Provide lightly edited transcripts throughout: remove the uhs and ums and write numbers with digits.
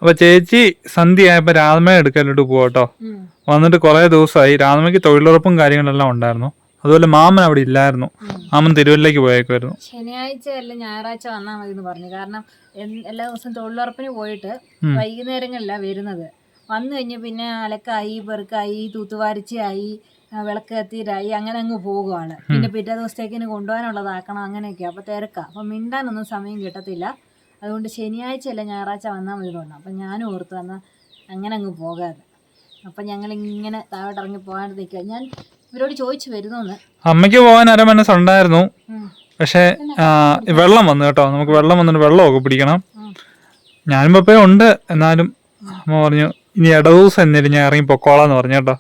അപ്പൊ ചേച്ചി സന്ധ്യ ആയപ്പോ രാധമ എടുക്കലോട്ട് പോവാട്ടോ. വന്നിട്ട് കുറെ ദിവസമായി. രാധമയ്ക്ക് തൊഴിലുറപ്പും കാര്യങ്ങളെല്ലാം ഉണ്ടായിരുന്നു. അതുപോലെ മാമൻ അവിടെ ഇല്ലായിരുന്നു. മാമൻ തിരുവല്ലയ്ക്ക് പോയേക്കുമായിരുന്നു. ശനിയാഴ്ച അല്ല ഞായറാഴ്ച വന്നാൽ മതി എന്ന് പറഞ്ഞു. കാരണം എല്ലാ ദിവസവും തൊഴിലുറപ്പിന് പോയിട്ട് വൈകുന്നേരങ്ങളിലാണ് വരുന്നത്. വന്നു കഴിഞ്ഞ് പിന്നെ അലക്കായി, പെറുക്കായി, തൂത്തുവാരിച്ചായി, വിളക്ക് കത്തിയിലായി, അങ്ങനെ അങ്ങ് പോകുവാണ്. പിന്നെ പിറ്റേ ദിവസത്തേക്കിന് കൊണ്ടുപോകാനുള്ളതാക്കണം, അങ്ങനെയൊക്കെയാണ്. അപ്പോൾ തിരക്കാം. അപ്പം മിണ്ടാനൊന്നും സമയം കിട്ടത്തില്ല. അതുകൊണ്ട് ശനിയാഴ്ച അല്ല ഞായറാഴ്ച വന്നാൽ മതി തോന്നുന്നു. അപ്പം ഞാനും ഓർത്തു വന്നാൽ അങ്ങനെ അങ്ങ് പോകാതെ. അപ്പം ഞങ്ങളിങ്ങനെ താഴോട്ട് ഇറങ്ങി പോകാൻ നിൽക്കുക. ഞാൻ ഇവരോട് ചോദിച്ചു വരുന്നോന്ന്. അമ്മയ്ക്ക് പോകാൻ അരമനസ്സുണ്ടായിരുന്നു. പക്ഷെ വെള്ളം വന്നു കേട്ടോ. നമുക്ക് വെള്ളം വന്നിട്ട് വെള്ളമൊക്കെ പിടിക്കണം. ഞാനും പപ്പയും ഉണ്ട്. എന്നാലും അമ്മ പറഞ്ഞു ഇനി ഇടദിവസം എന്നേലും ഞാൻ ഇറങ്ങി പൊക്കോളാന്ന് പറഞ്ഞു കേട്ടോ.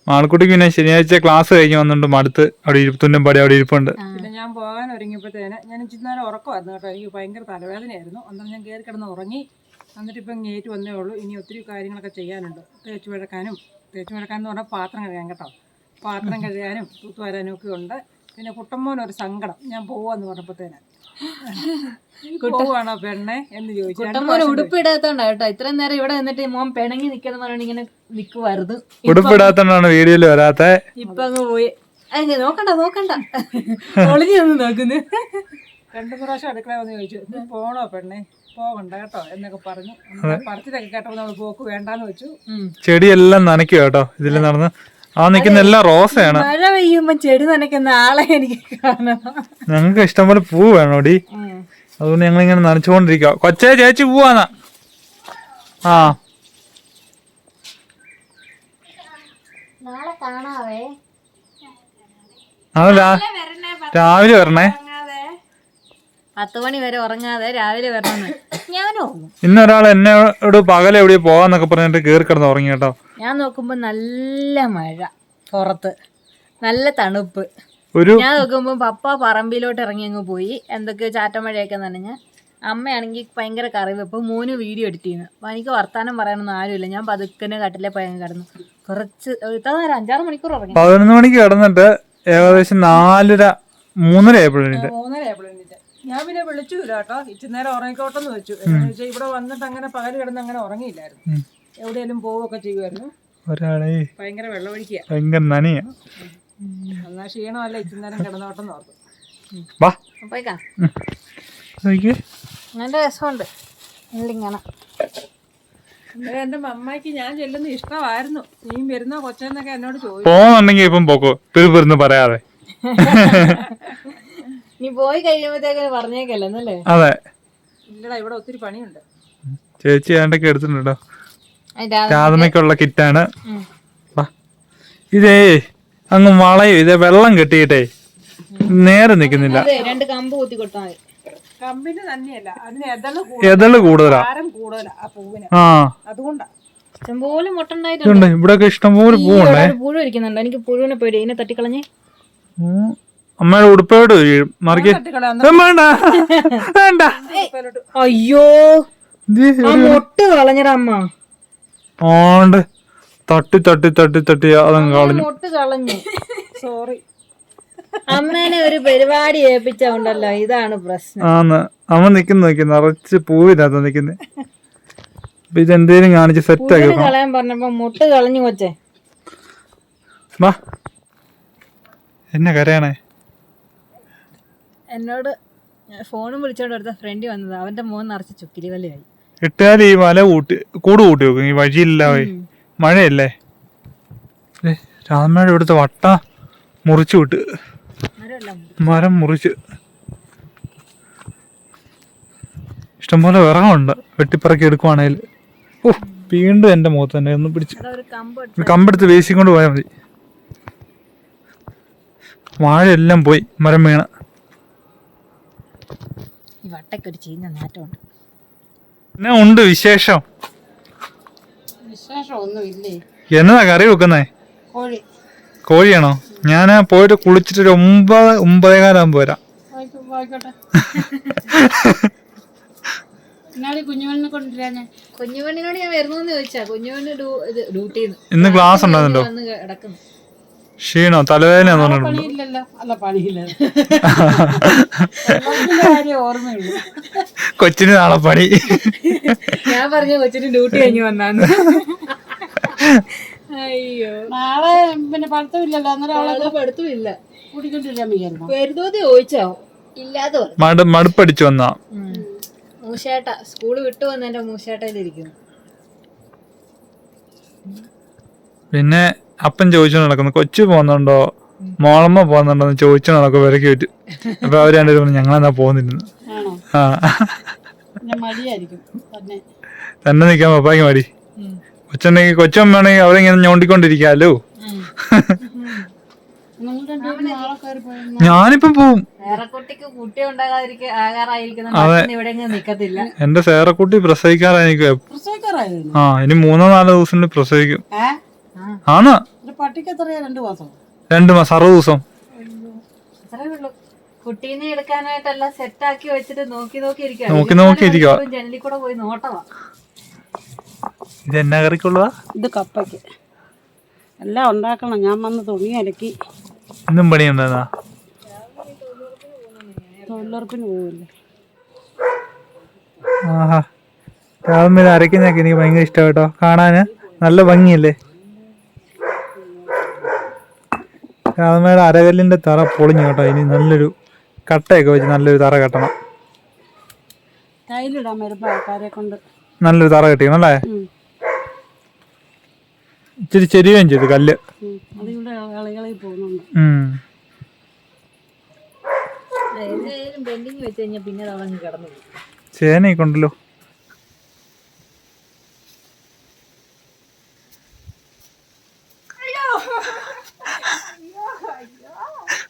മാൾക്കുട്ടിക്ക് പിന്നെ ശനിയാഴ്ച ക്ലാസ് കഴിഞ്ഞ് വന്നിട്ട് മടുത്ത് അവിടെ തുന്നമ്പാടി അവിടെ ഇരിപ്പുണ്ട്. പിന്നെ ഞാൻ പോകാൻ ഒരുങ്ങിയപ്പോഴത്തേന് ഞാൻ ഇച്ചിരി നേരം ഉറക്കമായിരുന്നു കേട്ടോ. എനിക്ക് ഭയങ്കര തലവേദനയായിരുന്നു. അന്നേരം ഞാൻ കയറി കിടന്ന് ഉറങ്ങി. എന്നിട്ട് ഇപ്പം ഇങ്ങേറ്റ് വന്നേ ഉള്ളൂ. ഇനി ഒത്തിരി കാര്യങ്ങളൊക്കെ ചെയ്യാനുണ്ട്. തേച്ച് മെഴുക്കാനും എന്ന് പറഞ്ഞാൽ പാത്രം കഴുകാൻ കേട്ടോ. പാത്രം കഴുകാനും തൂത്തുവാരാനും ഒക്കെ ഉണ്ട്. പിന്നെ കുട്ടമ്മോനൊരു സങ്കടം, ഞാൻ പോവാന്ന് പറഞ്ഞപ്പോഴത്തേന് പോവാണോ പെണ്ണെ എന്ന് ചോദിച്ചു. കുട്ടമ്മോന് ഉടുപ്പിടാത്തോണ്ടാ കേട്ടോ ഇത്രയും നേരം ഇവിടെ നിന്നിട്ട് മോൻ പിണങ്ങി നിൽക്കുന്ന പറഞ്ഞോണ്ട് ഇങ്ങനെ നിൽക്കുമായിരുന്നു. ഉടുപ്പിടാത്തോണ്ടാണ് വീഡിയോയിൽ വരാത്ത. ഇപ്പൊ അങ്ങ് പോയി. നോക്കണ്ട ഒളിഞ്ഞു നിന്ന് നോക്കുന്നു. 2 പ്രാവശ്യം അടുക്കള വന്ന് ചോദിച്ചു പോണോ പെണ്ണെ, പോകണ്ട കേട്ടോ എന്നൊക്കെ പറഞ്ഞു. പറച്ചിലൊക്കെ കേട്ടപ്പോൾ നമ്മൾ പോക്ക് വേണ്ടാന്ന് വെച്ചു. ചെടിയെല്ലാം നനയ്ക്കുക കേട്ടോ. ഇതിൽ നടന്ന് നിക്കുന്ന എല്ലാം റോസയാണ്. മഴ പെയ്യുമ്പോ ചെടി നനയ്ക്കുന്ന ആളെ എനിക്ക് കാണണം. ഞങ്ങൾക്ക് ഇഷ്ടംപോലെ പൂ വേണോടി. അതുകൊണ്ട് ഞങ്ങൾ ഇങ്ങനെ നനച്ചുകൊണ്ടിരിക്കുക. കൊച്ചേ ചേച്ചി പോവാന്നാ. നാളെ കാണാവേ. രാവിലെ വരണേ. 10 മണി വരെ ഉറങ്ങാതെ രാവിലെ വരണമെന്ന് ഞാനോ. ഇന്നൊരാൾ എന്നോട് പകൽ എവിടെ പോവാന്നൊക്കെ പറഞ്ഞിട്ട് കേറി കിടന്ന് ഉറങ്ങി കേട്ടോ. ഞാൻ നോക്കുമ്പോ നല്ല മഴ, പുറത്ത് നല്ല തണുപ്പ്. ഞാൻ നോക്കുമ്പോ പപ്പ പറമ്പിലോട്ട് ഇറങ്ങി അങ്ങ് പോയി. എന്തൊക്കെയോ ചാറ്റമഴയൊക്കെ നനഞ്ഞ്. അമ്മയാണെങ്കിൽ ഭയങ്കര കറിവെപ്പ്. മോന് വീഡിയോ എഡിറ്റ് ചെയ്യുന്നു. അപ്പൊ എനിക്ക് വർത്താനം പറയാനൊന്നും ആരുമില്ല. ഞാൻ പതുക്കനെ കട്ടിലെ പോയി കിടന്നു. കുറച്ച് 5-6 മണിക്കൂർ ഉറങ്ങി. 11 മണിക്ക് കിടന്നിട്ട് ഏകദേശം 4:30 ആയപ്പോഴും ഞാൻ പിന്നെ വിളിച്ചില്ല കേട്ടോ. ഇച്ചിരി നേരം ഉറങ്ങിക്കോട്ടെന്ന് വെച്ചു. എന്താണെന്ന് വെച്ചാൽ ഇവിടെ വന്നിട്ട് അങ്ങനെ പകല് കിടന്ന് അങ്ങനെ ഉറങ്ങിയില്ലായിരുന്നു. എവിടെയെങ്കിലും പോവുകയൊക്കെ ചെയ്യുമായിരുന്നു. ഒരാളെ ഭയങ്കര വെള്ളമൊഴിക്കുക, ഭയങ്കര നനയാ. എന്നാ ക്ഷീണമല്ല, ഇച്ചിരി നേരം കിടന്നോട്ടെന്ന് ഓർത്തു. നല്ല രസമുണ്ട്. എന്റെ അമ്മയ്ക്ക് ഞാൻ ചെല്ലുന്ന ഇഷ്ടമായിരുന്നു. നീ വരുന്നോ കൊച്ചെന്നൊക്കെ എന്നോട് ചോദിച്ചു. പോകുന്നുണ്ടെങ്കിൽ ഇപ്പം പോക്കോ പെരുന്ന് പറയാതെ. നീ പോയി കഴിയുമ്പോഴത്തേക്ക് പറഞ്ഞേക്കല്ലേ. അതെ. ഇല്ലടാ, ഇവിടെ ഒത്തിരി പണിയുണ്ട്. ചേച്ചി ഏണ്ടൊക്കെ എടുത്തിട്ടുണ്ടോ. രാധമയ്ക്കുള്ള കിറ്റാണ്. ഇതേ അങ്ങ് വളയും. ഇതേ വെള്ളം കെട്ടിയിട്ടേ നേരെ നിക്കുന്നില്ല. 2 കമ്പ് കുത്തി കൊടുത്താൽ മതി. കമ്പിന് തന്നെയല്ല, അതിന് എതള് കൂടുതലാ. അതുകൊണ്ടാ ഇഷ്ടംപോലെ മുട്ടുണ്ടായിട്ടുണ്ട്. ഇവിടെയൊക്കെ ഇഷ്ടംപോലെ പൂവുണ്ടേ. പുഴു ഇരിക്കുന്നുണ്ട്. എനിക്ക് പുഴുവിനെ പേടി. ഇതിനെ തട്ടിക്കളഞ്ഞേ. അമ്മയുടെ ഉടുപ്പോട് മറിക്ക്. വേണ്ട. അയ്യോ, മുട്ട് കളഞ്ഞടാ അമ്മ. ഓണ്ട് തട്ടി തട്ടി തട്ടി തട്ടി അതങ്ങ് കളഞ്ഞു. മുട്ട് കളഞ്ഞു. സോറി. അമ്മേനെ ഒരു പരിപാടി ഏൽപ്പിച്ചുണ്ടല്ലോ, ഇതാണ് പ്രശ്നം. അമ്മ നിക്കുന്നു നിറച്ച് പൂവിനകത്ത് നിക്കുന്നേ. അപ്പൊ ഇതെന്തേലും കാണിച്ച് സെറ്റ് ആക്കി കളയാൻ പറഞ്ഞപ്പോ മുട്ട് കളഞ്ഞു കൊച്ചേ. വാ, എന്നെ കരയാണേ. എന്നോട് ഫോണും വിളിച്ചോണ്ട് അടുത്ത ഫ്രണ്ട് വന്നത്. അവന്റെ മോൻ നിറച്ച് ചുക്കിരി വലയായി. ഇട്ടാൽ ഈ വല കൂട് കൂട്ടി വെക്കും. ഈ വഴിയില്ല, മഴയല്ലേ. രാമയുടെ ഇവിടുത്തെ വട്ട മുറിച്ചു വിട്ട്, മരം മുറിച്ച്. ഇഷ്ടംപോലെ വിറകുണ്ട്. വെട്ടിപ്പറക്കി എടുക്കുവാണേൽ. വീണ്ടും എന്റെ മുഖത്ത് തന്നെ ഒന്ന് പിടിച്ച് കമ്പെടുത്ത് വീശിക്കൊണ്ട് പോയാൽ മതി. വാഴയെല്ലാം പോയി, മരം വീണ. എന്നാ ഉണ്ട് വിശേഷം? എന്നതാ കറി വെക്കുന്നേ? കോഴിയാണോ? ഞാൻ പോയിട്ട് കുളിച്ചിട്ടൊരു 9-9:15 വരാം. കുഞ്ഞുമണ്ണിനോട് ഞാൻ വരുന്നോന്ന് ചോദിച്ചാ. കുഞ്ഞുമണ്ണി ഡ്യൂട്ടി ഇന്ന് ക്ലാസ് ഉണ്ടാകുന്നുണ്ടോ? ക്ഷീണോ തലവേദന തോന്നുന്നുണ്ട്. പണിയില്ലല്ലോ. അല്ല പണിയില്ല. കാര്യം ഓർമ്മയുള്ളൂ. കൊച്ചിന് നാളെ പണി. ഞാൻ പറഞ്ഞ കൊച്ചിന് ഡ്യൂട്ടി കഴിഞ്ഞ് വന്നാന്ന്. അയ്യോ നാളെ പിന്നെ പഠിത്തമില്ലല്ലോ. അന്നേരം അവളെ പഠിത്തമില്ല. കൂട്ടിക്കൊണ്ടിരിക്കാൻ വയ്യായിരുന്നു. വെറുതെ ചോദിച്ചോ ഇല്ലാതെ മടുപ്പടിച്ചു വന്നാ. മൂശേട്ട സ്കൂള് വിട്ടു വന്ന് എന്റെ മൂശേട്ടയിലിരിക്കുന്നു. പിന്നെ അപ്പൻ ചോദിച്ചു നടക്കുന്നു കൊച്ചു പോകുന്നുണ്ടോ മോളമ്മ പോകുന്നുണ്ടോ എന്ന് ചോദിച്ചു നടക്കും വിലക്ക് പറ്റും. അപ്പൊ അവര് രണ്ടുപേരും പറഞ്ഞു ഞങ്ങളെന്നാ പോകുന്നില്ലെന്ന്. ആ മടിയായിരിക്കും തന്നെ നിക്കാൻ പപ്പായ്ക്ക് മടി. കൊച്ചുണ്ടെങ്കിൽ കൊച്ചമ്മയാണെങ്കിൽ അവരിങ്ങനെ ഞോണ്ടിക്കൊണ്ടിരിക്കാലോ. ഞാനിപ്പം പോവും. എന്റെ സേറക്കുട്ടി പ്രസവിക്കാറായിരിക്കും. ആ ഇനി 3-4 ദിവസത്തിൽ പ്രസവിക്കും. ആന്ന് 2 മാസം 60 ദിവസം. കുട്ടീനെ എടുക്കാനായിട്ടെല്ലാം സെറ്റാക്കി വെച്ചിട്ട് നോക്കി ഇരിക്കുക. ജനലിൽ കൂടെ പോയി നോട്ടവാ. ഇത് എന്നാ കറിക്കുള്ളതാ? ഇത് കപ്പയ്ക്ക് എല്ലാം ഉണ്ടാക്കണം. ഞാൻ വന്ന് തുണി അലക്കി. ഇന്നും പണിയുണ്ടാ? തൊഴിലുറപ്പിന് പോവില്ലേ? ആഹാ രാവിലെ ഇത് അരയ്ക്കുന്നതൊക്കെ എനിക്ക് ഭയങ്കര ഇഷ്ടം കേട്ടോ. കാണാന് നല്ല ഭംഗിയല്ലേ. രാമയുടെ അരകല്ലിന്റെ തറ പൊളിഞ്ഞു കേട്ടോ. ഇനി നല്ലൊരു കട്ടയൊക്കെ വെച്ച് നല്ലൊരു തറ കെട്ടണം. കയ്യിലിടാൻ വരുമ്പോ ആൾക്കാരെ കൊണ്ട് നല്ലൊരു തറ കെട്ടിക്കണം അല്ലേ. ഇച്ചിരി ചെരിയുകയും ചെയ്തു കല്ല്. ചേനയൊക്കെ ഉണ്ടല്ലോ.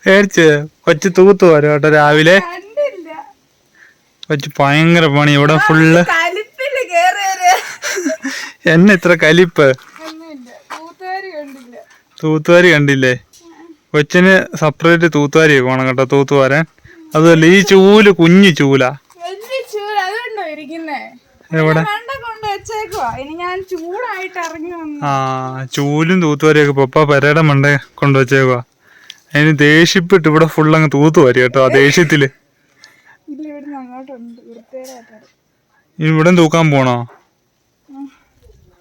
പേടിച്ച് കൊച്ചു തൂത്തു വരും കേട്ടോ രാവിലെ. കൊച്ചു ഭയങ്കര പണി ഇവിടെ ഫുള്ള്. എന്നെ ഇത്ര കലിപ്പ്. തൂത്തുവാരി കണ്ടില്ലേ? കൊച്ചിന് സെപ്പറേറ്റ് തൂത്തുവാരി വേണം കേട്ടോ തൂത്തുവാരാൻ. അതുമല്ല ഈ ചൂല് കുഞ്ഞു ചൂലാ. എവിടെ? ആ ചൂലും തൂത്തുവാരിയൊക്കെ പപ്പ പെരയുടെ മണ്ട കൊണ്ടുവച്ചേക്കുവാ. അതിന് ദേഷ്യപ്പെട്ട് ഇവിടെ ഫുള്ളങ്ങ് തൂത്തുവാരി കേട്ടോ. ആ ദേഷ്യത്തില് ഇവിടെ തൂക്കാൻ പോണോ?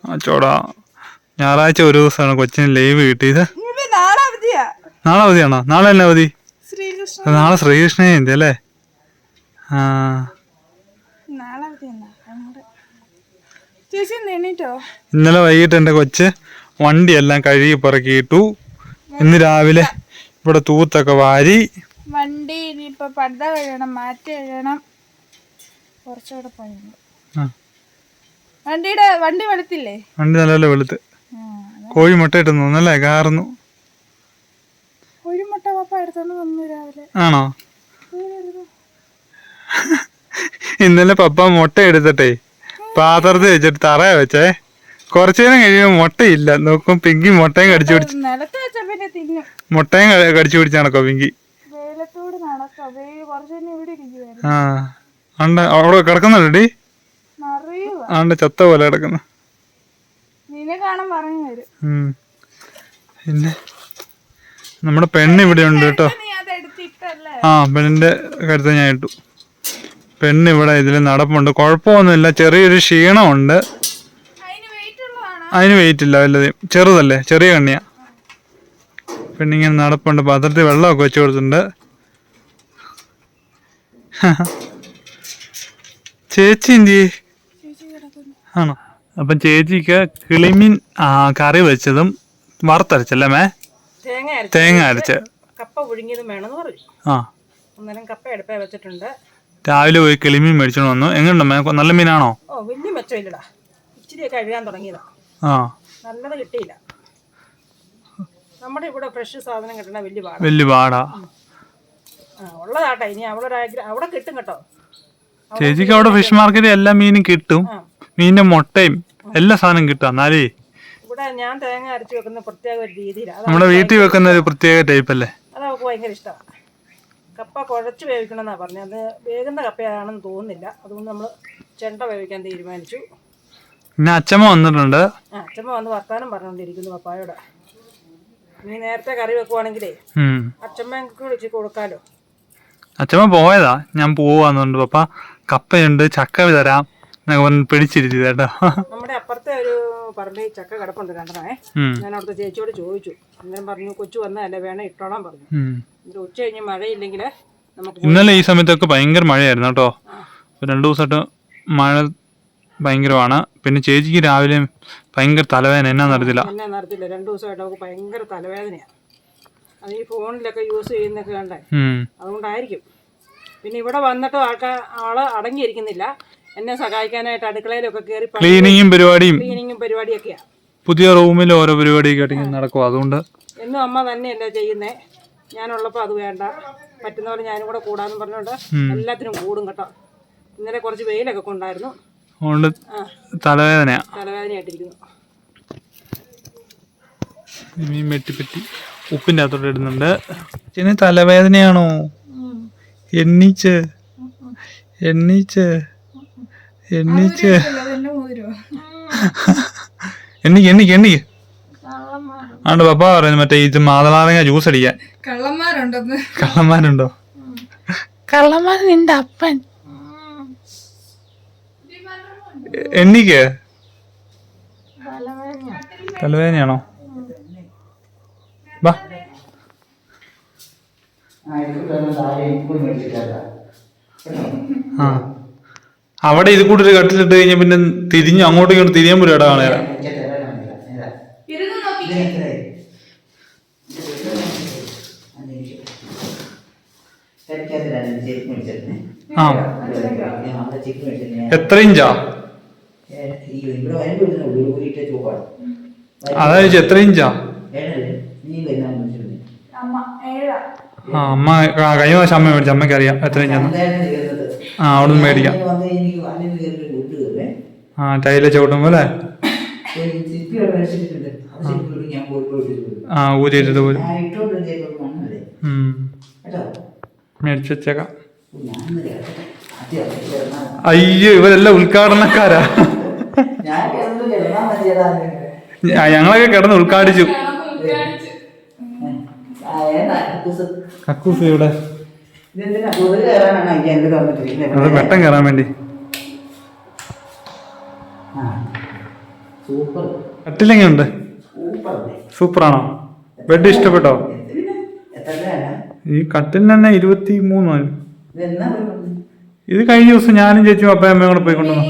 ആ ചോടാ. ഞായറാഴ്ച ഒരു ദിവസമാണ് കൊച്ചിന് ലീവ് കിട്ടിയത്. നാളെ അവധിയാണോ? നാളെ എന്നാ അവധി? നാളെ ശ്രീകൃഷ്ണ ജയന്തി അല്ലേ? ആ ഇന്നലെ വൈകിട്ട് എന്റെ കൊച്ച് വണ്ടിയെല്ലാം കഴുകി പറക്കിയിട്ടു. ഇന്ന് രാവിലെ ഇവിടെ തൂത്തൊക്കെ വാരി. വണ്ടി ഇനിയിപ്പോ പർദ്ദ കഴുകണം, മാറ്റി കഴുകണം, കുറച്ചുകൂടെ പണിയുണ്ട്. വണ്ടി വെളുത്തില്ലേ? വണ്ടി നല്ലപോലെ വെളുത്ത്. കോഴി മുട്ടയിട്ട് തോന്നല്ലേ കാർന്നു. കോഴിമുട്ട പപ്പ എടുത്തോണ്ട് വന്നു രാവിലെ. ആണോ? ഇന്നലെ പപ്പ മുട്ട എടുത്തിട്ടേ പാത്രത്തിൽ വെച്ചിട്ട് തറയ വെച്ചേ. കുറച്ചു നേരം കഴിയുമ്പോ മുട്ടയില്ല. നോക്കും പിങ്കി മുട്ടയും കടിച്ചു പിടിച്ചു. നിലത്ത് വെച്ച പിന്നെ തിന്നും. മുട്ടയും കടിച്ചു പിടിച്ചാണോ പിങ്കി? വെയിലത്തോട് നടക്കാം. കുറച്ചു ഇവിടെ ഇരിക്കുവായിരുന്നു. ആ അവിടെ കിടക്കുന്നുണ്ടടി. അറിയുക ആണ്ട് ചത്ത പോലെ കിടക്കുന്നു. നിന്നെ കാണാൻ പറഞ്ഞു വരും. പിന്നെ നമ്മുടെ പെണ്ണ് ഇവിടെ ഉണ്ട് കേട്ടോ. നീ അതെടുത്തിട്ടല്ലേ? ആ പെണ്ണിന്റെ കരുത്ത് ഞാൻ ഇട്ടു. പെണ്ണ് ഇവിടെ ഇതിൽ നടപ്പുണ്ട്. കുഴപ്പമൊന്നുമില്ല. ചെറിയൊരു ക്ഷീണമുണ്ട്. അതിന് വെയിറ്റ് ഇല്ല വല്ലതും. ചെറുതല്ലേ, ചെറിയ കണ്ണിയാ. പെണ്ണിങ്ങനെ നടപ്പുണ്ട്. പാത്രത്തിൽ വെള്ളമൊക്കെ വെച്ച് കൊടുത്തിട്ടുണ്ട്. ചേച്ചി എന്തി ആണോ? അപ്പം ചേച്ചിക്ക് കിളിമീൻ കറി വെച്ചതും വറുത്തരച്ചല്ലേ മേ? തേങ്ങ അരച്ച് കപ്പ പുഴുങ്ങിയതും വേണമെന്ന് പറയും. ആ അന്നേരം കപ്പ എടുപ്പേ വെച്ചിട്ടുണ്ട്. രാവിലെ പോയി കിളിമീൻ മേടിച്ചോണ്ട് വന്നു. എങ്ങനെയുണ്ട് മേ? നല്ല മീനാണോ? ഓ വലിയ മെച്ചമില്ലടാ. ഇച്ചിരിയൊക്കെ കഴുകാൻ തുടങ്ങിയതാ. ആ നല്ലത് കിട്ടിയില്ല. നമ്മുടെ ഇവിടെ ഫ്രഷ് സാധനം കിട്ടണ വലിയ പാടാ. ഉള്ളതാട്ടെ. ഇനി അവിടെ കിട്ടും കേട്ടോ. ചേച്ചിക്ക് അവിടെ ഫിഷ് മാർക്കറ്റിൽ എല്ലാ മീനും കിട്ടും. മീനിന്റെ മുട്ടയും എല്ലാ സാധനം കിട്ടും. എന്നാലേ ഇവിടെ ഞാൻ തേങ്ങ അരച്ച് വെക്കുന്ന പ്രത്യേക ഒരു രീതിയിലാണ്. നമ്മുടെ വീട്ടിൽ വെക്കുന്ന ഒരു പ്രത്യേക ടൈപ്പ് അല്ലേ? അത് അവൾക്ക് ഭയങ്കര ഇഷ്ടമാണ്. കപ്പ കുഴച്ച് വേവിക്കണമെന്നാണ് പറഞ്ഞത്. അത് വേകുന്ന കപ്പയാണെന്ന് തോന്നുന്നില്ല. അതുകൊണ്ട് നമ്മൾ ചെണ്ട വേവിക്കാൻ തീരുമാനിച്ചു. പിന്നെ അച്ഛമ്മ വന്നിട്ടുണ്ട്. അച്ഛമ്മ വന്ന് വർത്താനം പറഞ്ഞുകൊണ്ടിരിക്കുന്നു പപ്പായോട്. നീ നേരത്തെ കറി വെക്കുവാണെങ്കിലേ ഉം. അച്ഛമ്മക്ക് വിളിച്ച് കൊടുക്കാലോ. അച്ഛമ്മ പോയതാ, ഞാൻ പോവാന്നുണ്ട്. പപ്പ കപ്പയുണ്ട്, ചക്ക തരാം എന്നൊക്കെ പറഞ്ഞ് പിടിച്ചിരുത്തി കേട്ടോ. നമ്മുടെ അപ്പുറത്തെ ഒരു പറമ്പിൽ ചക്ക കിടപ്പുണ്ട് രണ്ടെണ്ണേ. ഞാൻ അവിടുത്തെ ചേച്ചിയോട് ചോദിച്ചു. അന്നേരം പറഞ്ഞു കൊച്ചു വന്നതല്ലേ വേണേ ഇട്ടോളാൻ പറഞ്ഞു. എന്നിട്ട് ഉച്ച കഴിഞ്ഞ് മഴയില്ലെങ്കിൽ നമുക്ക് ഇന്നലെ ഈ സമയത്തൊക്കെ ഭയങ്കര മഴയായിരുന്നു കേട്ടോ. 2 ദിവസമായിട്ട് മഴ ഭയങ്കരമാണ്. പിന്നെ ചേച്ചിക്ക് രാവിലെ ഭയങ്കര തലവേദന, എന്നാ നടത്തില്ല. 2 ദിവസമായിട്ട് നമുക്ക് ഭയങ്കര തലവേദനയാണ്. അത് ഈ ഫോണിലൊക്കെ യൂസ് ചെയ്യുന്നൊക്കെ കണ്ടേ, അതുകൊണ്ടായിരിക്കും. പിന്നെ ഇവിടെ വന്നിട്ട് ആള് അടങ്ങിയിരിക്കുന്നില്ല. എന്നെ സഹായിക്കാനായിട്ട് അടുക്കളയിലൊക്കെ കയറി ക്ലീനിങ്ങും പരിപാടിയൊക്കെയാ. പുതിയ റൂമിൽ ഓരോ പരിപാടിയൊക്കെ ആയിട്ട് നടക്കും. അതുകൊണ്ട് എന്നും അമ്മ തന്നെയല്ലേ ചെയ്യുന്നേ. ഞാനുള്ളപ്പോൾ അത് വേണ്ട, പറ്റുന്ന പോലെ ഞാനും കൂടെ കൂടാന്ന് പറഞ്ഞുകൊണ്ട് എല്ലാത്തിനും കൂടും കേട്ടോ. ഇന്നലെ കുറച്ച് വെയിലൊക്കെ കൊണ്ടായിരുന്നു, അതുകൊണ്ട് തലവേദനയായിട്ടിരിക്കുന്നു. മീൻ വെട്ടിപ്പറ്റി ഉപ്പിൻ്റെ അകത്തോട്ട് ഇടുന്നുണ്ട്. ഇതിന് തലവേദനയാണോ? എണ്ണീച്ച് എണ്ണീച്ച് എണ്ണീച്ച് എണ്ണിക്ക് എണ്ണിക്ക് എണ്ണിക്ക്. ആണ്ട് പപ്പ പറയുന്നു മറ്റേ ഇത് മാതളാരങ്ങ ജ്യൂസ് അടിക്കാൻ. കള്ളന്മാരുണ്ടോ? കള്ളന്മാർ നിന്റെ അപ്പൻ. എണ്ണിക്ക്. തലവേദനയാണോ? ബാ. ആ അവിടെ ഇത് കൂടെ ഒരു കട്ടിലിട്ട് കഴിഞ്ഞാൽ പിന്നെ തിരിഞ്ഞ് അങ്ങോട്ടും ഇങ്ങോട്ട് തിരിയാൻ പോലും ഇട കാണുക. ആ എത്ര ഇഞ്ചാ? അതായത് എത്ര ഇഞ്ചാ? ആ അമ്മ കഴിഞ്ഞ പ്രാവശ്യം അമ്മ മേടിച്ചു. അമ്മയ്ക്ക് അറിയാം എത്ര ഇഞ്ചാന്ന്. ആ അവിടെ നിന്ന് മേടിക്കാം. ആ ടൈല ചവിട്ടുമ്പോ അല്ലേ? ആ ഊരിയിട്ട് പോലും മേടിച്ചു വെച്ചേക്കാം. അയ്യോ ഇവരെല്ലാം ഉദ്ഘാടനക്കാരാ. ഞങ്ങളൊക്കെ കിടന്ന് ഉദ്ഘാടിച്ചു. കക്കൂസ് ഇവിടെ അത് വെട്ടം കയറാൻ വേണ്ടി. കട്ടിലെങ്ങനെയുണ്ട്? സൂപ്പറാണോ? ബെഡ് ഇഷ്ടപ്പെട്ടോ? ഈ കട്ടിലിന് തന്നെ 23. ഇത് കഴിഞ്ഞ ദിവസം ഞാനും ചേച്ചിയും അപ്പയും അമ്മയും കൂടെ പോയി കൊണ്ടുവന്നു.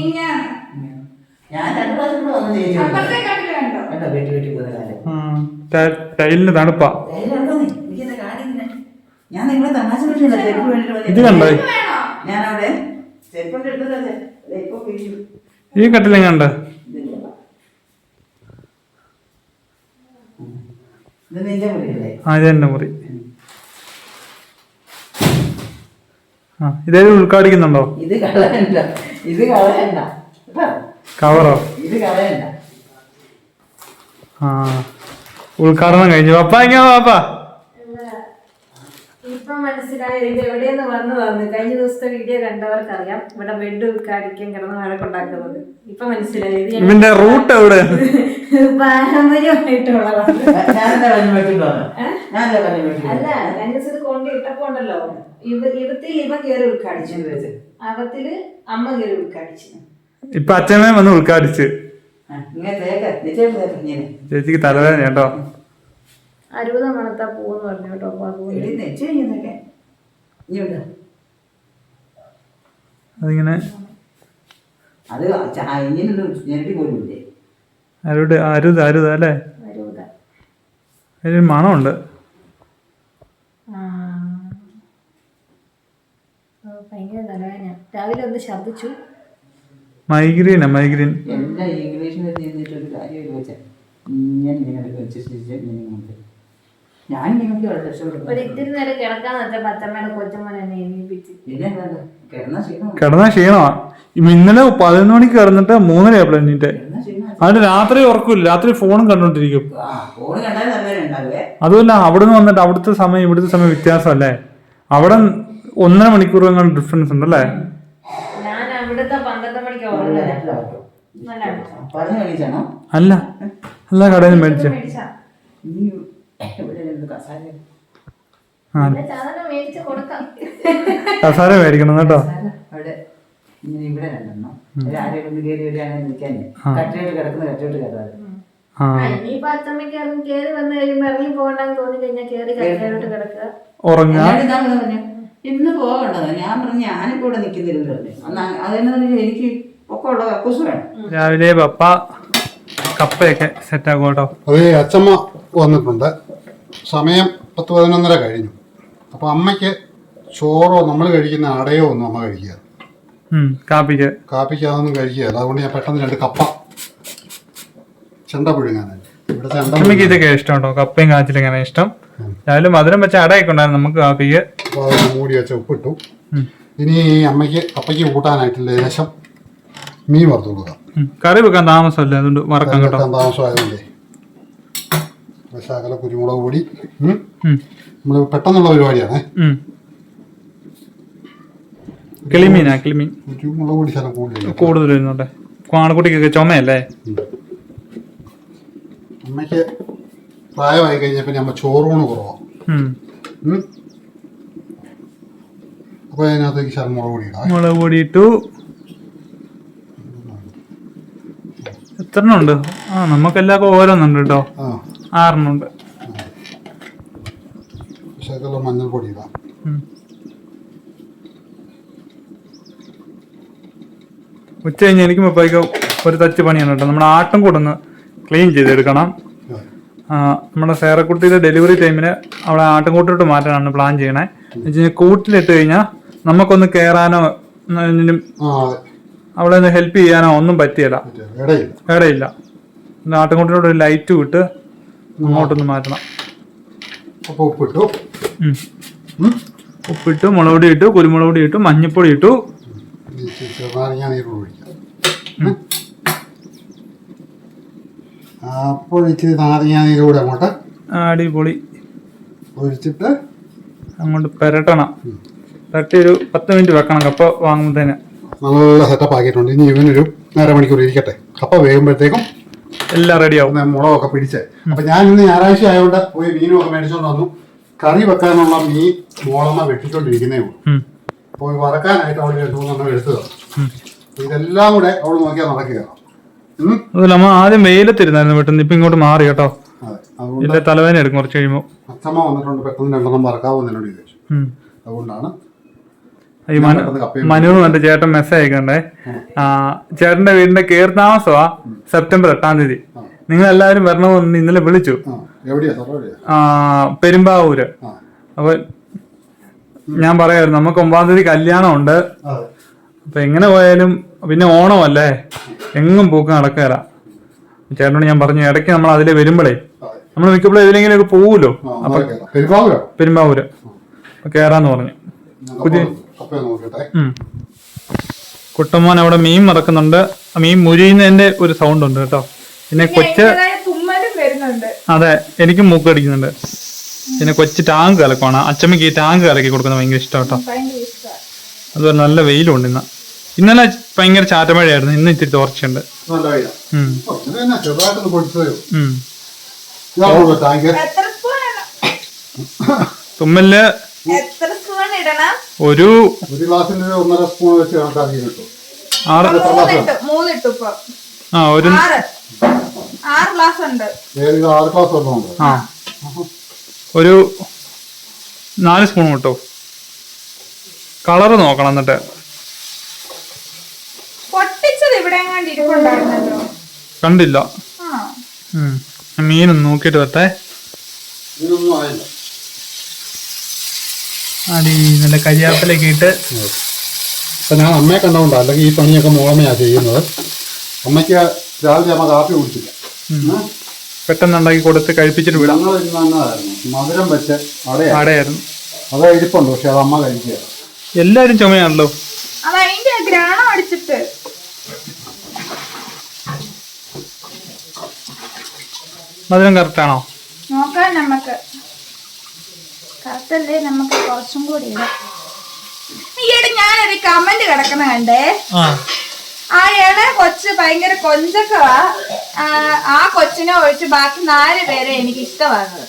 ടൈലിന് തണുപ്പാ. ഇത് കണ്ടോ? ഈ കട്ടിലെങ്ങാണ്ട് ആ ഇതെന്റെ മുറി. ആ ഇതേലും ഉദ്ഘാടിക്കുന്നുണ്ടോ? കവറോ? ആ ഉദ്ഘാടനം കഴിഞ്ഞു. പപ്പ എങ്ങനെയാ പാപ്പ? ഇപ്പൊ മനസ്സിലായി ഇത് എവിടെയെന്ന് വന്നതാണ്. കഴിഞ്ഞ ദിവസത്തെ വീഡിയോ കണ്ടവർക്കറിയാം ഇവിടെ ബെഡ് ഉൾക്കാടിക്കാൻ കിടന്ന് വഴക്കുണ്ടാക്കുന്നത്. ഇപ്പൊ മനസ്സിലായി ഇതിന്റെ റൂട്ട് എവിടെ? പാരമ്പര്യമായിട്ടുള്ളതാണ്. അല്ല കഴിഞ്ഞ ദിവസം കൊണ്ട് ഇട്ടപ്പോ ഉണ്ടല്ലോ, ഇവത്തിൽ ഇവ കയറി ഉൾക്കാടിച്ചു, അകത്തില് അമ്മ കയറി ഉൾക്കാടിച്ചു. ഇപ്പൊ അച്ഛനെ വന്ന് ഉൾക്കാടിച്ച്. ചേച്ചിക്ക് തലവേദന കേട്ടോ. 60 മണത്താ പോവെന്ന് പറഞ്ഞു കേട്ടോ. അതിങ്ങനെ അരുത് അല്ലേ? അതിന് മണമുണ്ട്. ഭയങ്കര തലവേദന. രാവിലെ ഒന്ന് ഛർദിച്ചു. മൈഗ്രെയിൻ എല്ലാം ഇംഗ്ലീഷിൽ ഒരു കാര്യമില്ല. ഞാൻ ഒരിത്തിരി നേരം കിടക്കാന്ന് വെച്ചാൽ അച്ഛമ്മയുടെ കൊച്ചമ്മ എന്നെ എണീപ്പിച്ച്. കിടന്ന ക്ഷീണമാ. ഇന്നലെ 11 മണിക്ക് കിടന്നിട്ട് 3:30 ആയപ്പോൾ എണീറ്റ്. അതിന് രാത്രി ഉറക്കില്ല, രാത്രി ഫോണും കണ്ടോണ്ടിരിക്കും. അതുമല്ല അവിടുന്ന് വന്നിട്ട് അവിടുത്തെ സമയം ഇവിടുത്തെ സമയം വ്യത്യാസമല്ലേ? അവിടെ 1.5 മണിക്കൂർ ഡിഫറൻസ് ഉണ്ടല്ലേ? ഞാൻ അവിടുത്തെ 12 മണിക്ക് അല്ല അല്ല കടയിൽ നിന്ന് മേടിച്ച ഇവിടെ നിന്ന് കസാര സാധനം മേടിച്ച് കൊടുക്കാം. കസാര മേടിക്കണം കേട്ടോ. അവിടെ ഇങ്ങനെ ഇവിടെ രണ്ടെണ്ണം ആരെങ്കിലും ഒന്ന് കയറി വരികയാണെന്ന് നിൽക്കാനേ കട്ടിലോട്ട് കിടക്കുന്ന കട്ടിലോട്ട് കയറാതെ. ഇനിയിപ്പോ അച്ഛമ്മയ്ക്ക് കയറി വന്നു കഴിയുമ്പോ ഇറങ്ങി പോകണ്ടെന്ന് തോന്നി കഴിഞ്ഞാൽ കയറി കട്ടിലോട്ട് കിടക്കുക, ഉറങ്ങാ. പറഞ്ഞു ഇന്ന് പോകണ്ടത്. ഞാൻ പറഞ്ഞു ഞാനിപ്പോ ഇവിടെ നിൽക്കുന്നില്ല. അതെന്നു എനിക്ക് ഒക്കെ ഉള്ള കക്കൂസ് വേണം. രാവിലെ പപ്പ കപ്പയൊക്കെ സെറ്റാക്കും കേട്ടോ. അതേ അച്ചമ്മ വന്നിട്ടുണ്ട്. സമയം 10-11:30 കഴിഞ്ഞു. അപ്പോൾ അമ്മയ്ക്ക് ചോറോ നമ്മൾ കഴിക്കുന്ന അടയോ ഒന്നും അമ്മ കഴിക്കുക. കാപ്പിക്ക് അതൊന്നും കഴിക്കുകയല്ല. അതുകൊണ്ട് ഞാൻ പെട്ടെന്ന് 2 കപ്പ ചെണ്ട പുഴുങ്ങാനായിട്ട് ഇവിടെ അമ്മയ്ക്ക് ഇതൊക്കെ ഇഷ്ടം കേട്ടോ. കപ്പയും കാച്ചിലൊക്കെയാണ് ഇഷ്ടം. രാവിലെ മധുരം വെച്ച അടയൊക്കെ ഉണ്ടായിരുന്നു നമുക്ക് കാപ്പിക്ക്. അപ്പോൾ അതൊക്കെ മൂടി വെച്ച ഉപ്പിട്ടു. ഇനി അമ്മയ്ക്ക് കപ്പയ്ക്ക് കൂട്ടാനായിട്ട് ലേശം മീൻ വറുത്ത് കൊടുക്കാം. കറി വെക്കാൻ താമസമല്ലേ, അതുകൊണ്ട് വറക്കാം കേട്ടോ. താമസമായതുകൊണ്ടേ ശകല കുരുമുളക് പൊടി. നമ്മൾ പെട്ടെന്നുള്ള പരിപാടിയാണേ. കിളിമീനാ, കിളിമീൻ. കുരുമുളക് പൊടി ശകലം കൂടുതൽ വരുന്നുണ്ടേ. ആണക്കുട്ടിക്കൊക്കെ ചുമയല്ലേ. അമ്മയ്ക്ക് പ്രായമായി കഴിഞ്ഞപ്പോൾ അമ്മ ചോറൂണ് കുറവാണ്. അപ്പോൾ അതിനകത്തേക്ക് ശകലം മുളക് പൊടി ഇടാം. മുളക് പൊടി ഇട്ടു. എത്ര ഉണ്ട്? നമുക്കെല്ലാവർക്കും ഓരോന്നുണ്ട് കേട്ടോ. 6 ഉണ്ട്. ശകലം മഞ്ഞൾപ്പൊടി ഇടാം. ഉച്ച കഴിഞ്ഞ് എനിക്ക് മുപ്പേക്ക് ഒരു തച്ച് പണിയാണ് കേട്ടോ. നമ്മുടെ ആട്ടും കൂടെ ഒന്ന് ക്ലീൻ ചെയ്തെടുക്കണം. നമ്മുടെ സേറക്കുട്ടിയുടെ ഡെലിവറി ടൈമിന് അവിടെ ആട്ടുംകൂട്ടിലോട്ട് മാറ്റാനാണ് പ്ലാൻ ചെയ്യണേ. കൂട്ടിലിട്ട് കഴിഞ്ഞാൽ നമുക്കൊന്ന് കയറാനോ അവളെ ഒന്ന് ഹെൽപ്പ് ചെയ്യാനോ ഒന്നും പറ്റിയല്ല, ഇടയില്ല. ആട്ടുംകൂട്ടിലോട്ട് ഒരു ലൈറ്റ് വിട്ട് അങ്ങോട്ടൊന്ന് മാറ്റണം. ഉപ്പിട്ടു, മുളക് പൊടി ഇട്ടു, കുരുമുളക് പൊടി ഇട്ടു, മഞ്ഞപ്പൊടി ഇട്ടു. അപ്പോൾ ഇച്ചിരി നാരങ്ങാനീരൂടെ അങ്ങോട്ട് അടിപൊളി ഒഴിച്ചിട്ട് അങ്ങോട്ട് പെരട്ടണം. തട്ടി ഒരു 10 മിനിറ്റ് വെക്കണം കപ്പ വാങ്ങുമ്പോഴത്തേന്. നല്ല സെറ്റപ്പ് ആക്കിയിട്ടുണ്ട്. ഇനി ഇവനൊരു 1/2 മണിക്കൂർ ഇരിക്കട്ടെ. കപ്പ വേകുമ്പോഴത്തേക്കും എല്ലാം റെഡിയാവും. മുളകൊക്കെ പിടിച്ച്. അപ്പൊ ഞാൻ ഇന്ന് ഞായറാഴ്ച ആയതുകൊണ്ട് പോയി മീനും ഒക്കെ മേടിച്ചോണ്ട് വന്നു. കറി വെക്കാനുള്ള മീൻ മോളമ്മ വെട്ടിക്കൊണ്ടിരിക്കുന്നേ ഉള്ളൂ. പോയി വറക്കാനായിട്ട് അവൾ 2-3 എടുത്തതാണ്. ഇതെല്ലാം കൂടെ അവൾ നോക്കിയാൽ നടക്കുകയാണ്. അതുപോലെ അമ്മ ആദ്യം വെയിലത്തിരുന്നായിരുന്നു പെട്ടെന്ന്. ഇപ്പൊ ഇങ്ങോട്ട് മാറി കേട്ടോ. ഇല്ല, തലവേദന എടുക്കും കുറച്ച് കഴിയുമ്പോ. അച്ഛമ്മ വന്നിട്ടുണ്ട്. പെട്ടെന്ന് 2 വറക്കാവെന്ന് എന്നോട് ചോദിച്ചു. അതുകൊണ്ടാണ് ഈ മനു എന്റെ ചേട്ടൻ മെസ്സേജ് അയക്കണ്ടേ. ചേട്ടന്റെ വീടിന്റെ കയറി താമസമാ സെപ്റ്റംബർ 8-ാം തീയതി. നിങ്ങൾ എല്ലാവരും വരണമെന്ന് ഇന്നലെ വിളിച്ചു. പെരുമ്പാവൂര്. അപ്പൊ ഞാൻ പറയായിരുന്നു നമുക്ക് 9-ാം തീയതി കല്യാണം ഉണ്ട്. അപ്പൊ എങ്ങനെ പോയാലും പിന്നെ ഓണമല്ലേ, എങ്ങും പൂക്കം നടക്കുകയില്ല. ചേട്ടനോട് ഞാൻ പറഞ്ഞു ഇടയ്ക്ക് നമ്മൾ അതിലെ വരുമ്പോഴേ നമ്മൾ മിക്കപ്പോഴും എതിലെങ്കിലൊക്കെ പോവുമല്ലോ. അപ്പൊ പെരുമ്പാവൂര് കേറാന്ന് പറഞ്ഞു. പുതിയ കുട്ടമ്മോൻ അവിടെ മീൻ മറക്കുന്നുണ്ട്. മീൻ മുരിയുന്നതിന്റെ ഒരു സൗണ്ട് ഉണ്ട് കേട്ടോ. പിന്നെ കൊച്ച് അതെ എനിക്കും മൂക്ക് അടിക്കുന്നുണ്ട്. പിന്നെ കൊച്ചു ടാങ്ക് കലക്കുവാണ്. അച്ചമ്മക്ക് ഈ ടാങ്ക് കലക്കി കൊടുക്കുന്നത് ഭയങ്കര ഇഷ്ടം കേട്ടോ. അതുപോലെ നല്ല വെയിലുണ്ട് ഇന്ന്. ഇന്നലെ ഭയങ്കര ചാറ്റമഴയായിരുന്നു. ഇന്ന് ഇത്തിരി തോർച്ചയുണ്ട്. തുമ്മല് ഒരു ഗ്ലാസിന്റെ 1.5 സ്പൂൺ വെച്ച് കണക്കാക്കി കിട്ടും. ഒരു 6 ഗ്ലാസ് ഉണ്ട്. 6 ഗ്ലാസ് വെള്ളമുണ്ട്. ഒരു 4 സ്പൂൺ കിട്ടോ. കളറ് നോക്കണം. എന്നിട്ട് കണ്ടില്ല. മീനൊന്ന് നോക്കിട്ട് വരട്ടെ. അടി നല്ല കരിയാപ്പിലൊക്കെ ഇട്ട്. അപ്പൊ ഞാൻ അമ്മയെ കണ്ടോണ്ടാ, അല്ലെങ്കിൽ ഈ പണിയൊക്കെ മോളമ്മയാ ചെയ്യുന്നത്. അമ്മയ്ക്ക് രാവിലെ അമ്മ കാപ്പി കുടിച്ചില്ല. പെട്ടെന്ന് ഉണ്ടാക്കി കൊടുത്ത് കഴിപ്പിച്ചിട്ട് വിടാം. മധുരം വെച്ച് അടയായിരുന്നു. അത് ഇരിപ്പുണ്ട്, പക്ഷെ അത് അമ്മ കഴിക്കുക. എല്ലാരും ചുമയാണല്ലോ. മധുരം കറക്റ്റ് ആണോ നോക്കാം. നമുക്ക് കറക്റ്റല്ലേ, നമുക്ക് കുറച്ചും കൂടി ഇടാം. ഈയിടെ ഞാനൊരു കമന്റ് കിടക്കുന്ന കണ്ടേ. ആ ഇളയ കൊച്ച് ഭയങ്കര കൊഞ്ചക്കവാ. ആ കൊച്ചിനെ ഒഴിച്ച് ബാക്കി 4 പേരെ എനിക്ക് ഇഷ്ടമാകുന്നത്.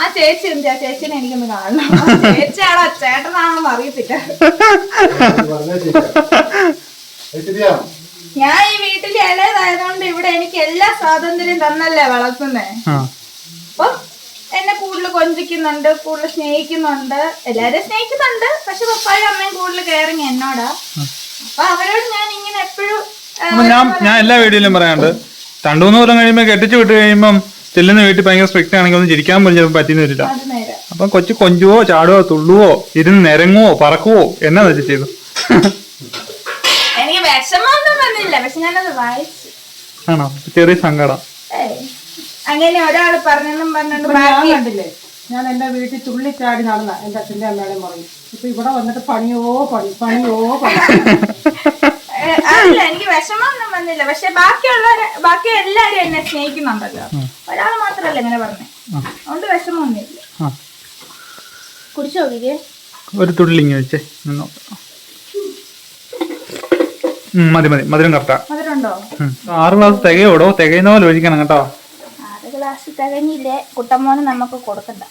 ആ ചേച്ചി ഉണ്ട്, ആ ചേച്ചിനെ എനിക്കൊന്ന് കാണണം. ചേച്ചിയാണോ ചേട്ടനാണോന്ന് അറിയത്തില്ല. ഞാൻ ഈ വീട്ടിൽ ഇളയതായതുകൊണ്ട് ഇവിടെ എനിക്ക് എല്ലാ സ്വാതന്ത്ര്യം തന്നല്ലേ വളർത്തുന്നേ. അപ്പം എന്നെ കൂടുതൽ കൊഞ്ചിക്കുന്നുണ്ട്, കൂടുതൽ സ്നേഹിക്കുന്നുണ്ട്, എല്ലാരും സ്നേഹിക്കുന്നുണ്ട്. പക്ഷെ പപ്പായും അമ്മയും കൂടുതൽ കെയറിങ് എന്നോടാ. അപ്പൊ അവരോട് ഞാൻ ഇങ്ങനെ എപ്പോഴും ഞാൻ എല്ലാ വീഡിയോയിലും പറയാണ്ട് 2-3 കൊല്ലം കഴിയുമ്പോൾ കെട്ടിച്ചു വിട്ട് കഴിയുമ്പം ചെല്ലുന്ന വീട്ടിൽ ഭയങ്കര സ്ട്രിക്റ്റ് ആണെങ്കിൽ ഒന്നും ചിരിക്കാൻ പോലും ചിലപ്പോൾ പറ്റിയെന്ന് വരില്ല. അത് നേരം അപ്പം കൊച്ചു കൊഞ്ചുവോ ചാടുവോ തുള്ളുവോ ഇരുന്ന് നിരങ്ങുവോ പറക്കുവോ എന്നാ വെച്ച് ചെയ്തു. എനിക്ക് വിഷമമൊന്നും വന്നില്ല, പക്ഷെ ഞാനത് വായിച്ചു. ആണോ? ചെറിയ സങ്കടം. അങ്ങനെ ഒരാള് പറഞ്ഞെന്നും പറഞ്ഞോണ്ട് ഞാൻ ബാക്കി കണ്ടില്ലേ, ഞാൻ എന്റെ വീട്ടിൽ തുള്ളിച്ചാടി നടന്ന എന്റെ അച്ഛൻ്റെ അമ്മയുടെ മുറയും. ഇപ്പൊ ഇവിടെ വന്നിട്ട് പണിയോ പണി. അല്ല, എനിക്ക് വിഷമമൊന്നും വന്നില്ല. പക്ഷെ ബാക്കി എല്ലാരും എന്നെ സ്നേഹിക്കുന്നുണ്ടല്ലോ. ഒരാൾ മാത്രല്ല ഇങ്ങനെ പറഞ്ഞേ, അതുകൊണ്ട് വിഷമമൊന്നുമില്ല. കുടിച്ചു നോക്കിക്കേ. ഒരു തുള്ളിങ്ങി വെച്ചേ. മതി മധുരം കറക്റ്റാ. മധുരമുണ്ടോ? 6 ഗ്ലാസ് തികയോടോ? തികയുന്ന പോലെ ഒഴിക്കണം കേട്ടോ. 6 ഗ്ലാസ് തികഞ്ഞില്ലേ? കുട്ടമ്മോന് നമുക്ക് കൊടുക്കണ്ട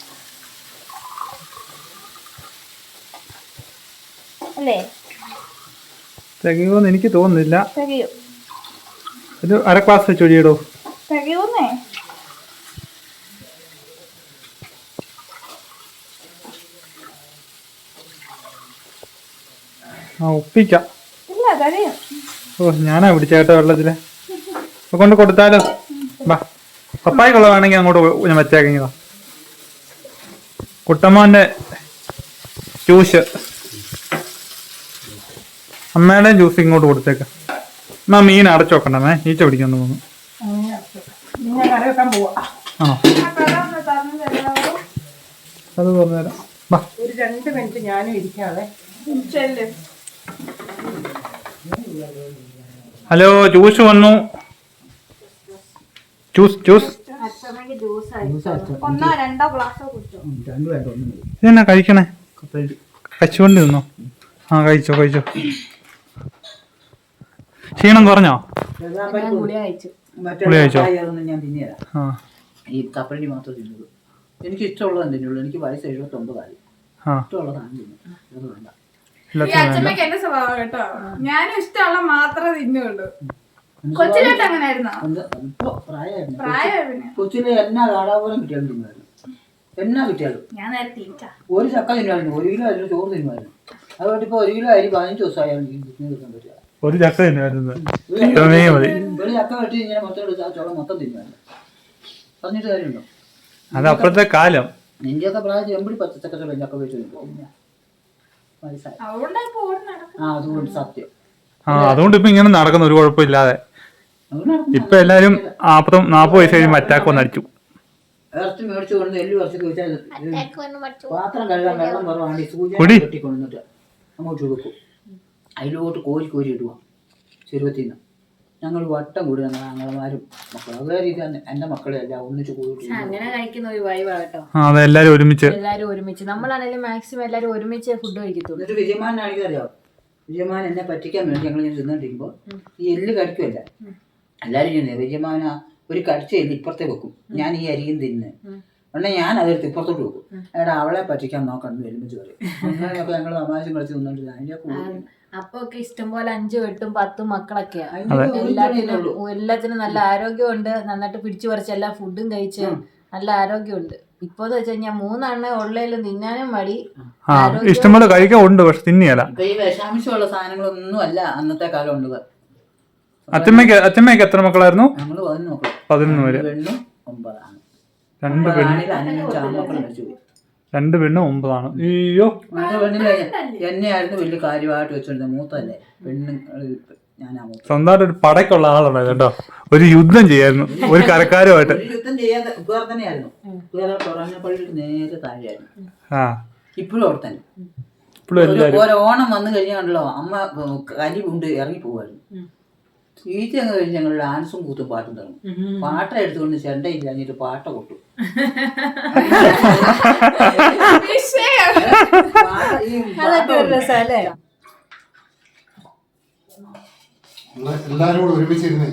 അല്ലേ? തികയോന്ന് എനിക്ക് തോന്നുന്നില്ല. തികയോ? ഒരു 1/2 ഗ്ലാസ് വെച്ച് ഒഴിയിടോ. തികയോന്നേ? ഒപ്പിക്കാം. ഇല്ല, തികയും. ഓ, ഞാനാ പിടിച്ചേട്ടാ വെള്ളത്തില്. കൊണ്ട് കൊടുത്താലോ? ബാ, പപ്പായ്ക്കുള്ള വേണമെങ്കിൽ അങ്ങോട്ട് ഞാൻ വെച്ചേക്കോ. കുട്ടമ്മോന്റെ ജ്യൂസ്, അമ്മയുടെയും ജ്യൂസ് ഇങ്ങോട്ട് കൊടുത്തേക്ക. എന്നാ മീൻ അടച്ചു വെക്കണ്ടേ? ഈച്ച പിടിക്കുന്നു തോന്നുന്നു. ഞാൻ കറി വെക്കാൻ പോവാ. ആണോ? അത് പറഞ്ഞുതരാം. ബാ, ഒരു 2 മിനിറ്റ് ഞാനും ഇരിക്കാതെ. ഹലോ, ജ്യൂസ് വന്നു. ജ്യൂസ് അച്ഛമ്മക്ക് ജ്യൂസ് 1 2 ഗ്ലാസ് കുടിച്ചോ. ഇതെന്നാ കഴിക്കണേ? കച്ചുകൊണ്ട് നിന്നോ? കഴിച്ചോ. ക്ഷീണം കുറഞ്ഞോ? ഗുളിക കഴിച്ചു. ഞാൻ തിന്നിയതാ. ഈ കപ്പലണ്ടി മാത്രം തിന്നത്. എനിക്ക് ഇഷ്ടമുള്ളത് തിന്നുള്ളൂ. എനിക്ക് വയസ്സ് 79 ആയി. ഇഷ്ടമുള്ള സാധനം തിന്നു. വേണ്ട. ഈ അച്ഛമ്മക്ക് എന്റെ സ്വഭാവം കേട്ടോ. ഞാനും ഇഷ്ടമുള്ള മാത്രമേ തിന്നുള്ളൂ. കൊച്ചിലോട്ട് അങ്ങനെയായിരുന്നോ? ഇപ്പൊ പ്രായമായിരുന്നു. കൊച്ചിലെ എന്നാ കാടാപോലും കിട്ടിയാലും തിന്നുമായിരുന്നു. എന്നാ കിട്ടിയാലും ഞാൻ നേരെ തീറ്റ ഒരു ചക്ക തിന്നുമായിരുന്നു. 1 കിലോ അരി ചോറ് തിന്നുമായിരുന്നു. അതുകൊണ്ട് ഇപ്പൊ 1 കിലോ അരി 15 ദിവസമായാലും തീർക്കാൻ പറ്റില്ല. ഒരു ചക്ക തിന്നുമായിരുന്നു. ഒരു ചക്ക വെട്ടി ഇങ്ങനെ മൊത്തം എടുത്ത് ആ ചോളം മൊത്തം തിന്നുമായിരുന്നു. പറഞ്ഞിട്ട് കാര്യമുണ്ടോ? അത് അപ്പോഴത്തെ കാലം. നിന്റെയൊക്കെ പ്രായത്തിൽ എമ്പടി 10 ചക്കച്ചോളം ചക്ക വെച്ച് പോകുന്ന മനസ്സിലായി. അതുകൊണ്ട് സത്യം. അതുകൊണ്ട് ഇപ്പൊ ഇങ്ങനെ നടക്കുന്ന ഒരു കുഴപ്പമില്ലാതെ. ഇപ്പൊ എല്ലാരും 40 വയസ്സ് കഴിയുമ്പോൾ അറ്റാക്ക് വന്ന് അടിച്ചു. ഇറച്ചി മേടിച്ചു കൊണ്ട് എല്ലു കുറച്ച് ചോദിച്ചാൽ പാത്രം കഴുകാൻ വെള്ളം കുറവാണ്. സൂചി കെട്ടിക്കൊണ്ടിട്ട് അങ്ങോട്ട് വെക്കും. അതിലോട്ട് കോരി ഇടുക ചെരുവത്തിന്ന്. ഞങ്ങൾ വട്ടം കൂടി ഞങ്ങളമാരും മക്കളും അതേ രീതി തന്നെ. എന്റെ മക്കളെ എല്ലാം ഒന്നിച്ച് കൂടി അങ്ങനെ കഴിക്കുന്ന ഒരു വൈബാ കേട്ടോ. എല്ലാരും ഒരുമിച്ച് നമ്മളാണെങ്കിലും മാക്സിമം എല്ലാരും ഒരുമിച്ച് ഫുഡ് കഴിക്കത്തുള്ളൂ. എന്നിട്ട് വിജയമാനാണെങ്കിൽ അറിയാം, വിജയമാൻ എന്നെ പറ്റിക്കാൻ വേണ്ടി ഞങ്ങൾ ഞാൻ തിന്നോണ്ടിരിക്കുമ്പോൾ ഈ എല്ല് കടിക്കുമല്ല എല്ലാവരും ചെയ്യുന്നത്. വിജയമാന ഒരു കടിച്ച എല്ല് ഇപ്പുറത്തെ വെക്കും. ഞാൻ ഈ അരിയും തിന്ന് ഉടനെ ഞാൻ അതെടുത്ത് ഇപ്പുറത്തോട്ട് വെക്കും. എടാ അവളെ പറ്റിക്കാൻ നോക്കണം എലുമിച്ച് പറയും. അങ്ങനെയൊക്കെ ഞങ്ങൾ തമാശം കളിച്ച് തിന്നോണ്ടിരുന്നത്. അതിന്റെ അപ്പൊ ഒക്കെ ഇഷ്ടംപോലെ 5, 8, 10 മക്കളൊക്കെയാ. എല്ലാത്തിനും നല്ല ആരോഗ്യമുണ്ട്. നന്നായിട്ട് പിടിച്ചു പറിച്ച് എല്ലാ ഫുഡും കഴിച്ച് നല്ല ആരോഗ്യമുണ്ട്. ഇപ്പൊന്ന് വെച്ച് കഴിഞ്ഞാൽ 3 എണ്ണം ഉള്ളതിലും തിന്നാനും മടി. ഇഷ്ടംപോലെ കഴിക്കാൻ ഉണ്ട്, പക്ഷെ തിന്നിയല്ല. ഈ വിഷാംശമുള്ള സാധനങ്ങളൊന്നും അല്ല അന്നത്തെ കാലം ഉള്ളത്. അച്ഛമ്മയ്ക്ക് എത്ര മക്കളായിരുന്നു? ഞങ്ങള് 11 പേര്. 2 പെണ്ണും 9 ആണ്. അയ്യോ, എന്നെയായിരുന്നു വലിയ കാര്യമായിട്ട് വെച്ചോണ്ടിരുന്നത്. മൂത്തല്ലേ പെണ്ണുങ്ങൾ. സ്വന്തമായിട്ട് ഒരു പടയ്ക്കുള്ള ആളുണ്ടായിരുന്നു കേട്ടോ. ഒരു യുദ്ധം ചെയ്യായിരുന്നു ഒരു കരക്കാരുമായിട്ട്. യുദ്ധം ചെയ്യാതെ ഉപകാരം തന്നെയായിരുന്നു. പള്ളിയിൽ നേരെ താഴെയായിരുന്നു. ഇപ്പോഴും അവിടെ തന്നെ. ഓണം വന്നു കഴിഞ്ഞാണല്ലോ അമ്മ കരി കൊണ്ട് ഇറങ്ങി പോവായിരുന്നു. ഈച്ച അങ്ങ് കഴിഞ്ഞ് ഞങ്ങൾ ഡാൻസും കൂത്തും പാട്ടും തുടങ്ങും. പാട്ട എടുത്തുകൊണ്ട് ചെണ്ടയില്ല എന്നിട്ട് പാട്ട കൊട്ടു. എല്ലാരും കൂടെ ഒരുമിച്ചിരുന്നേ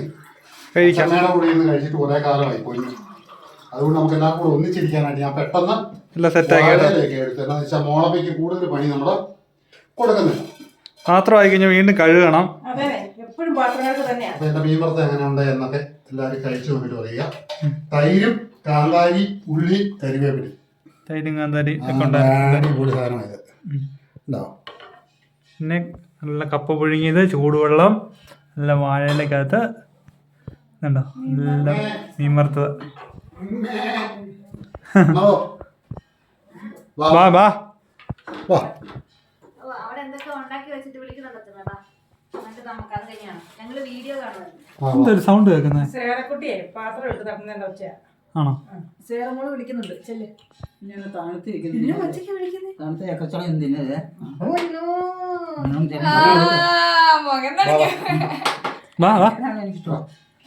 ചമ്മയുടെ കൂടെ ഇരുന്ന് കഴിച്ചിട്ട് കുറെ കാലമായി പോയി. അതുകൊണ്ട് നമുക്ക് എല്ലാവർക്കും കൂടെ ഒന്നിച്ചിരിക്കാനായിട്ട് ഞാൻ പെട്ടെന്ന് എല്ലാം സെറ്റാക്കി വാഴയിലേക്ക് എടുത്തു. എന്താണെന്ന് വെച്ചാൽ മോളമ്മയ്ക്ക് കൂടുതൽ പണി നമ്മൾ കൊടുക്കുന്നില്ല. പാത്രമായി കഴിഞ്ഞാൽ വീണ്ടും കഴുകണം. അതെ, എപ്പോഴും പാത്രങ്ങൾക്ക് തന്നെയാണ്. അപ്പൊ എന്റെ മീൻ വറുത്ത എങ്ങനെയുണ്ട് എന്നൊക്കെ എല്ലാവരും കഴിച്ചു നോക്കിട്ട് പറയുക. തൈരും കാന്താരി ഉള്ളി കരിവേപ്പിലി തൈരും കാന്താരി ഒക്കെ കൂടി സാധനമായത് ഉണ്ടാവും. പിന്നെ നല്ല കപ്പ പുഴുങ്ങിയത്, ചൂടുവെള്ളം, നല്ല വാഴയിലേക്കകത്ത് കണ്ടോ എല്ലാം മീൻ വറുത്തത്. വാ വാ അവിടെ എന്തൊക്കെ ഉണ്ടാക്കി വെച്ചിട്ട് വിളിക്കുന്നുണ്ടോ എന്നിട്ട് നമുക്ക് അത് കഴിഞ്ഞാണ് ഞങ്ങള് വീഡിയോ കാണുന്നത്. എന്തൊരു സൗണ്ട് കേൾക്കുന്നത്? സേറക്കുട്ടിയെ പാത്രം എടുത്ത് തട്ടുന്നതിന്റെ ഒച്ചയാ. ആണോ? സേറമോള് വിളിക്കുന്നുണ്ട്. ചെല്ല്. ഞാൻ തണുത്തിരിക്കുന്നു. തണുത്ത ചക്കച്ചോളം എന്തിനത്? വാ വാ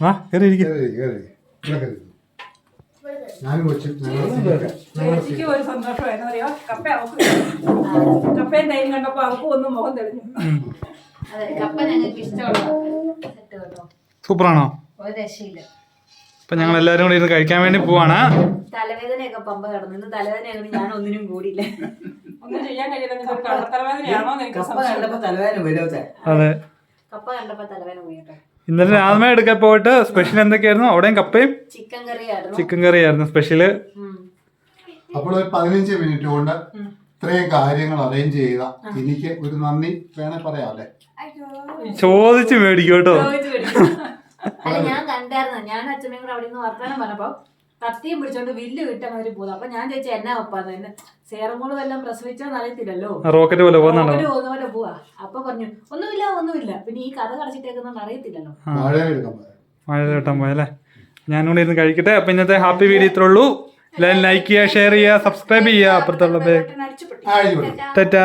വാ കയറി ഇരിക്കും. ഞാനും കൊച്ചു ചേച്ചിക്ക് ഒരു സന്തോഷമായിരുന്നു അറിയോ, കപ്പ അവക്ക് കപ്പയും തൈരും കണ്ടപ്പോ അവക്കും ഒന്ന് മുഖം തെളിഞ്ഞു. അതെ, കപ്പ ഞങ്ങൾക്ക് ഇഷ്ടമുള്ള കേട്ടോ. സൂപ്പറാണോ? ഒരു രക്ഷയില്ല. ഇപ്പൊ ഞങ്ങൾ എല്ലാരും കൂടി ഇരുന്ന് കഴിക്കാൻ വേണ്ടി പോവാണ്. തലവേദനയൊക്കെ പമ്പ കിടന്നു. ഇന്ന് തലവേദനയായിരുന്നു, ഞാൻ ഒന്നിനും കൂടിയില്ല. ഒന്നും ചെയ്യാൻ കഴിയില്ല. കള്ളത്തലവേദനയാണോ എനിക്ക് കപ്പ കണ്ടപ്പോ തലവേദന വരുമോ? അതെ, കപ്പ കണ്ടപ്പോ തലവേദന പോയി കേട്ടോ. ഇന്നലെ രാമ എടുക്കാൻ പോയിട്ട് സ്പെഷ്യൽ എന്തൊക്കെയായിരുന്നു? അവിടെയും കപ്പയും ചിക്കൻ കറിയായിരുന്നു. ചിക്കൻ കറിയായിരുന്നു സ്പെഷ്യല്. അപ്പോൾ ഒരു 15 മിനിറ്റ് കൊണ്ട് ഇത്രയും കാര്യങ്ങൾ അറേഞ്ച് ചെയ്ത എനിക്ക് ഒരു നന്ദി വേണേ പറയാം അല്ലേ? ചോദിച്ചു മേടിക്കും കേട്ടോ. അല്ല, ഞാൻ കണ്ടായിരുന്നു. ഞാൻ അച്ഛമ്മയും കൂടെ അവിടെ നിന്ന് വർത്തമാനം പറഞ്ഞപ്പോ കത്തിയും പിടിച്ചോണ്ട് വില്ല് വിട്ട മാതിരി പോകും. അപ്പൊ ഞാൻ ചോദിച്ചു എന്നാ ഒപ്പാന്ന്. എന്നെ സേറമോള് വല്ലതും പ്രസവിച്ചോന്ന് അറിയത്തില്ലല്ലോ, റോക്കറ്റ് പോലെ പോകുന്നുണ്ടോ? പോകുന്ന പോലെ പോവാ. അപ്പൊ പറഞ്ഞു ഒന്നുമില്ല. പിന്നെ ഈ കഥ കടച്ചിട്ടേക്കുന്നോണ്ട് അറിയത്തില്ലല്ലോ. മഴ കേട്ടാൻ പോയല്ലേ. ഞാനും കൂടി ഇരുന്ന് കഴിക്കട്ടെ. അപ്പൊ ഇന്നത്തെ ഹാപ്പി വീഡിയോ ഇത്രേ ഉള്ളൂ. എല്ലാവരും ലൈക്ക് ചെയ്യുക, ഷെയർ ചെയ്യുക, സബ്സ്ക്രൈബ് ചെയ്യുക. അപ്പുറത്തുള്ള അടിച്ചു പൊട്ടി. ടാറ്റാ.